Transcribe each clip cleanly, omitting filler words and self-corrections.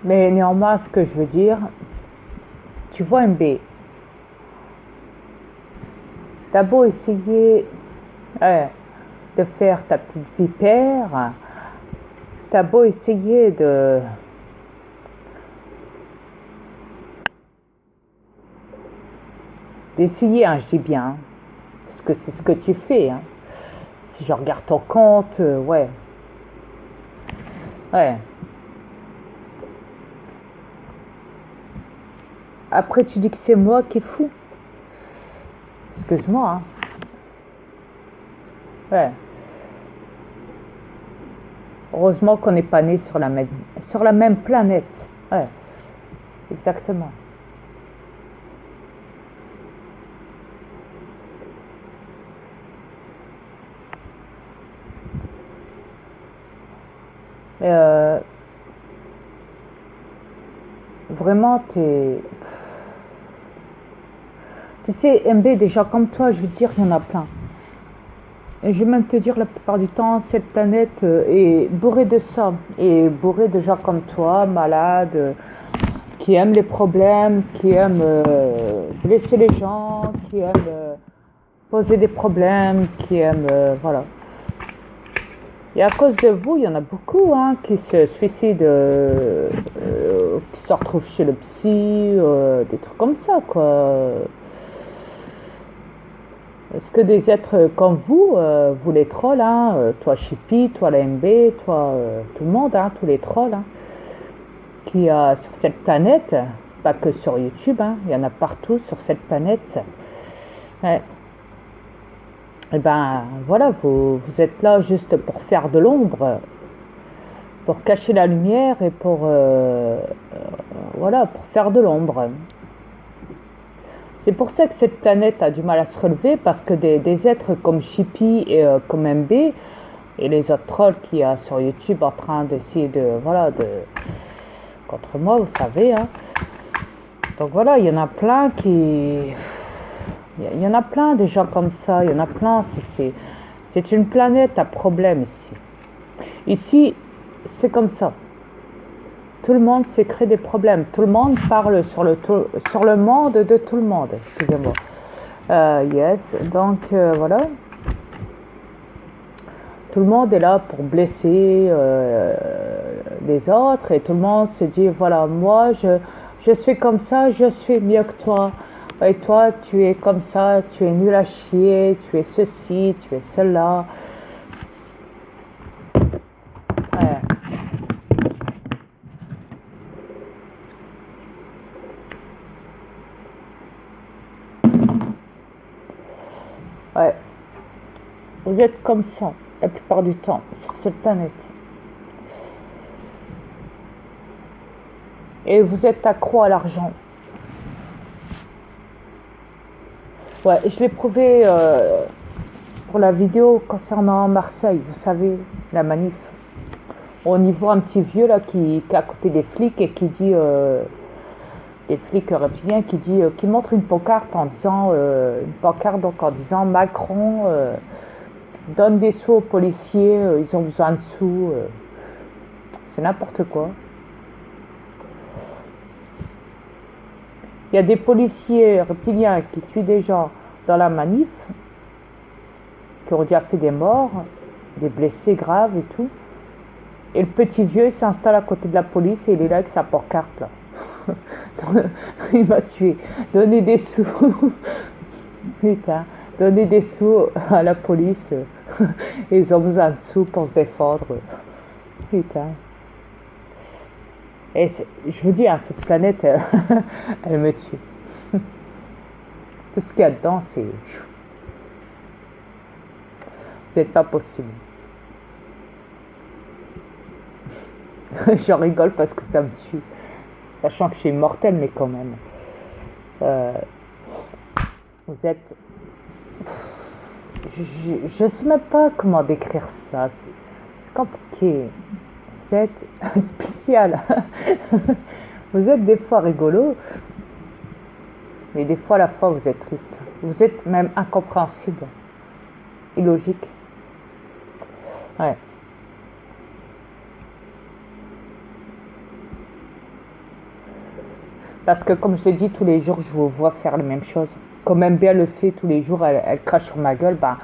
Mais néanmoins, ce que je veux dire, tu vois MB, t'as beau essayer ouais, de faire ta petite vipère, t'as beau essayer d'essayer, hein, je dis bien, hein, parce que c'est ce que tu fais. Hein. Si je regarde ton compte, ouais, ouais. Après, tu dis que c'est moi qui est fou. Excuse-moi, hein. Ouais. Heureusement qu'on n'est pas né sur la même planète. Ouais, exactement. Et, vraiment, tu sais, MB, des gens comme toi, je veux dire, il y en a plein. Et je vais même te dire, la plupart du temps, cette planète est bourrée de ça. Et bourrée de gens comme toi, malades, qui aiment les problèmes, qui aiment blesser les gens, qui aiment poser des problèmes, qui aiment... voilà. Et à cause de vous, il y en a beaucoup hein, qui se suicident, qui se retrouvent chez le psy, des trucs comme ça, quoi. Est-ce que des êtres comme vous, vous les trolls, hein, toi Chippy, toi la MB, toi tout le monde, hein, tous les trolls, hein, qui sur cette planète, pas que sur YouTube, hein, il y en a partout sur cette planète. Ouais. Et ben voilà, vous êtes là juste pour faire de l'ombre, pour cacher la lumière et pour voilà, pour faire de l'ombre. C'est pour ça que cette planète a du mal à se relever parce que des êtres comme Chippy et comme MB et les autres trolls qui y sur YouTube en train d'essayer de voilà de contre moi, vous savez. Hein. Donc voilà, il y en a plein qui il y en a plein des gens comme ça, il y en a plein. C'est une planète à problème ici. Ici, c'est comme ça. Tout le monde s'est créé des problèmes. Tout le monde parle sur le monde de tout le monde. Excusez-moi. Yes, donc voilà. Tout le monde est là pour blesser les autres et tout le monde se dit voilà, moi je suis comme ça, je suis mieux que toi. Et toi, tu es comme ça, tu es nul à chier, tu es ceci, tu es cela. Ouais. Ouais. Vous êtes comme ça la plupart du temps sur cette planète. Et vous êtes accro à l'argent. Ouais, je l'ai prouvé pour la vidéo concernant Marseille, vous savez, la manif. On y voit un petit vieux là qui est à côté des flics et qui dit, des flics reptiliens, qui dit, qui montre une pancarte en disant, une pancarte donc en disant Macron donne des sous aux policiers, ils ont besoin de sous. C'est n'importe quoi. Il y a des policiers reptiliens qui tuent des gens dans la manif, qui ont déjà fait des morts, des blessés graves et tout. Et le petit vieux il s'installe à côté de la police et il est là avec sa pancarte là. Il m'a tué. Donnez des sous. Putain. Donnez des sous à la police. Ils ont besoin de sous pour se défendre. Putain. Et je vous dis, hein, cette planète, elle me tue. Tout ce qu'il y a dedans, c'est... C'est pas possible. J'en rigole parce que ça me tue. Sachant que je suis immortel, mais quand même. Euh, vous êtes... Je ne sais même pas comment décrire ça. C'est compliqué. Vous êtes spécial. Vous êtes des fois rigolo, mais des fois à la fois vous êtes triste. Vous êtes même incompréhensible, illogique. Ouais. Parce que comme je l'ai dit, tous les jours, je vous vois faire la même chose. Comme MBA le fait tous les jours, elle crache sur ma gueule, ben,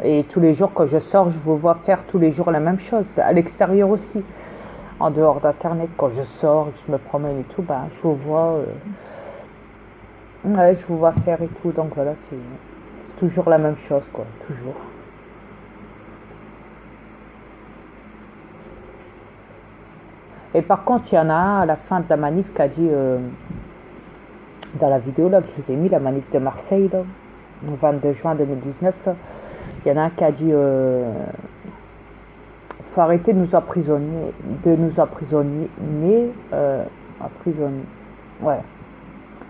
et tous les jours quand je sors, je vous vois faire tous les jours la même chose. À l'extérieur aussi, en dehors d'internet, quand je sors, que je me promène et tout, ben, je vous vois, ouais, je vous vois faire et tout. Donc voilà, c'est toujours la même chose, quoi, toujours. Et par contre, il y en a un à la fin de la manif qui a dit, dans la vidéo là que je vous ai mis, la manif de Marseille, là, le 22 juin 2019, là, il y en a un qui a dit faut arrêter de nous emprisonner, emprisonner, ouais,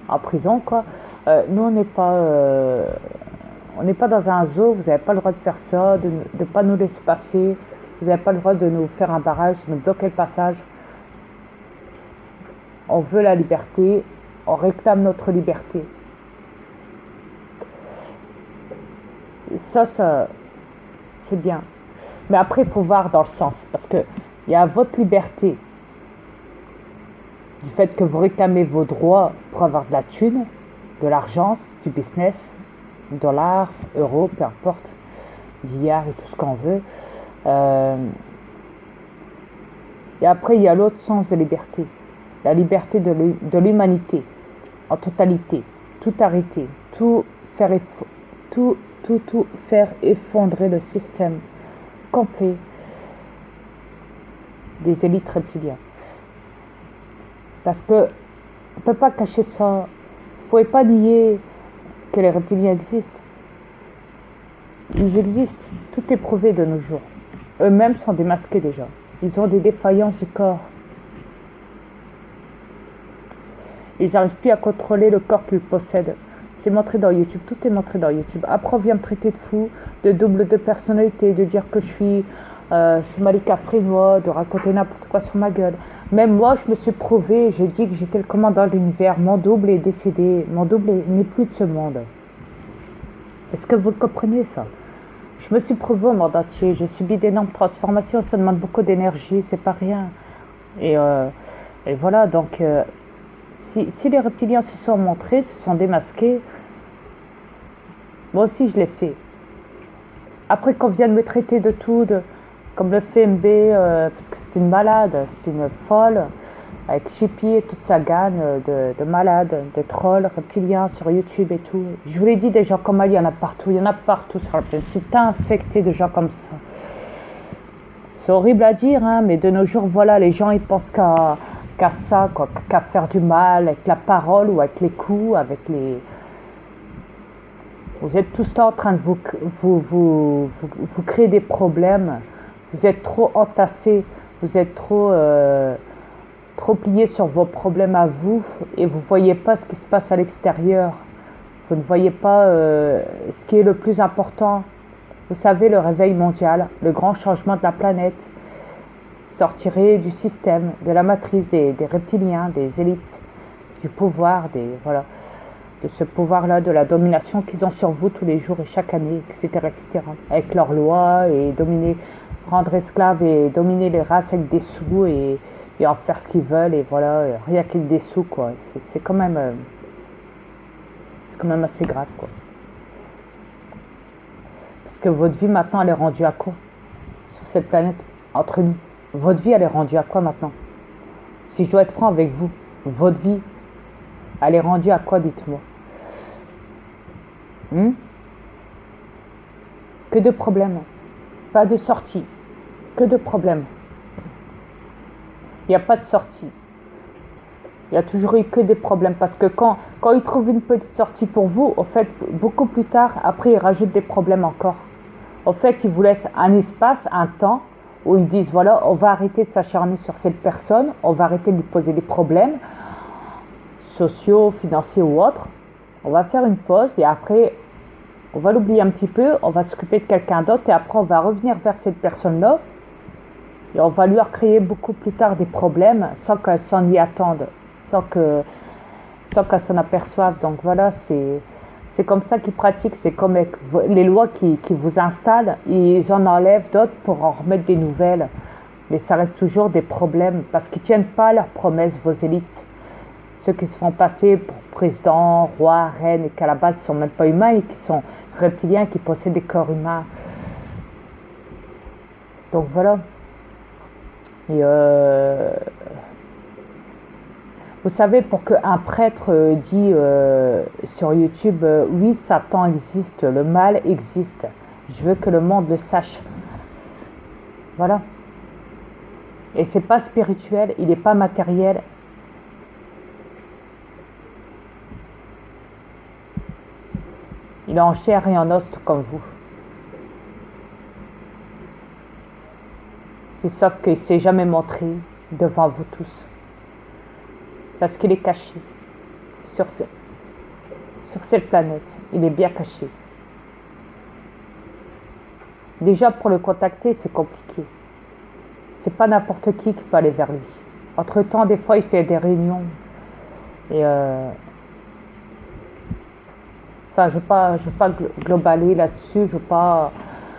en prison quoi. Nous on n'est pas dans un zoo, vous n'avez pas le droit de faire ça, de ne pas nous laisser passer, vous n'avez pas le droit de nous faire un barrage, de nous bloquer le passage. On veut la liberté, on réclame notre liberté. Ça c'est bien. Mais après, il faut voir dans le sens, parce que il y a votre liberté, du fait que vous réclamez vos droits pour avoir de la thune, de l'argent, du business, dollars, euros, peu importe, milliards et tout ce qu'on veut. Et après, il y a l'autre sens de liberté, la liberté de l'humanité, en totalité, tout arrêter, tout faire effondrer le système complet des élites reptiliennes. Parce que on ne peut pas cacher ça. Vous ne pouvez pas nier que les reptiliens existent. Ils existent. Tout est prouvé de nos jours. Eux-mêmes sont démasqués déjà. Ils ont des défaillances du corps. Ils n'arrivent plus à contrôler le corps qu'ils possèdent. C'est montré dans YouTube, tout est montré dans YouTube. Après, on vient me traiter de fou, de double de personnalité, de dire que je suis Malika Frinois, de raconter n'importe quoi sur ma gueule. Même moi, je me suis prouvé, j'ai dit que j'étais le commandant de l'univers. Mon double est décédé, mon double n'est plus de ce monde. Est-ce que vous le comprenez, ça? Je me suis prouvé au monde entier, j'ai subi d'énormes transformations, ça demande beaucoup d'énergie, c'est pas rien. Et voilà, donc... Si les reptiliens se sont montrés, se sont démasqués, moi aussi je l'ai fait. Après qu'on vienne me traiter de tout, comme le fait MB, parce que c'est une malade, c'est une folle, avec Chippy et toute sa gagne de malades, de trolls reptiliens sur YouTube et tout. Je vous l'ai dit, des gens comme elle, il y en a partout sur la planète. C'est infecté de gens comme ça. C'est horrible à dire, hein, mais de nos jours, voilà, les gens ils pensent qu'à ça, qu'à faire du mal avec la parole ou avec les coups, avec les... Vous êtes tous là en train de vous créer des problèmes. Vous êtes trop entassés, vous êtes trop pliés sur vos problèmes à vous et vous ne voyez pas ce qui se passe à l'extérieur. Vous ne voyez pas ce qui est le plus important. Vous savez, le réveil mondial, le grand changement de la planète, sortirez du système, de la matrice des reptiliens, des élites, du pouvoir, de ce pouvoir-là, de la domination qu'ils ont sur vous tous les jours et chaque année, etc., etc., avec leurs lois et rendre esclaves et dominer les races avec des sous et en faire ce qu'ils veulent et voilà, rien qu'avec des sous, quoi. C'est quand même assez grave, quoi. Parce que votre vie maintenant, elle est rendue à quoi sur cette planète, entre nous? Votre vie, elle est rendue à quoi maintenant? Si je dois être franc avec vous, votre vie, elle est rendue à quoi, dites-moi? Que de problèmes, pas de sortie, que de problèmes. Il n'y a pas de sortie. Il y a toujours eu que des problèmes parce que quand ils trouvent une petite sortie pour vous, au fait, beaucoup plus tard, après, ils rajoutent des problèmes encore. Au fait, ils vous laissent un espace, un temps où ils disent, voilà, on va arrêter de s'acharner sur cette personne, on va arrêter de lui poser des problèmes sociaux, financiers ou autres. On va faire une pause et après, on va l'oublier un petit peu, on va s'occuper de quelqu'un d'autre et après, on va revenir vers cette personne-là et on va lui recréer beaucoup plus tard des problèmes sans qu'elle s'en y attende, sans qu'elle s'en aperçoive. Donc voilà, c'est comme ça qu'ils pratiquent, c'est comme avec les lois qui vous installent, ils en enlèvent d'autres pour en remettre des nouvelles. Mais ça reste toujours des problèmes parce qu'ils ne tiennent pas leurs promesses, vos élites. Ceux qui se font passer pour président, roi, reine, et qu'à la base ne sont même pas humains et qui sont reptiliens, qui possèdent des corps humains. Donc voilà. Et vous savez, pour qu'un prêtre dit sur YouTube, oui, Satan existe, le mal existe. Je veux que le monde le sache. Voilà. Et c'est pas spirituel, il n'est pas matériel. Il est en chair et en os comme vous. C'est sauf qu'il ne s'est jamais montré devant vous tous. Parce qu'il est caché sur cette planète. Il est bien caché. Déjà, pour le contacter, c'est compliqué. C'est pas n'importe qui peut aller vers lui. Entre-temps, des fois, il fait des réunions. Et enfin, je veux pas globaliser là-dessus. Je veux pas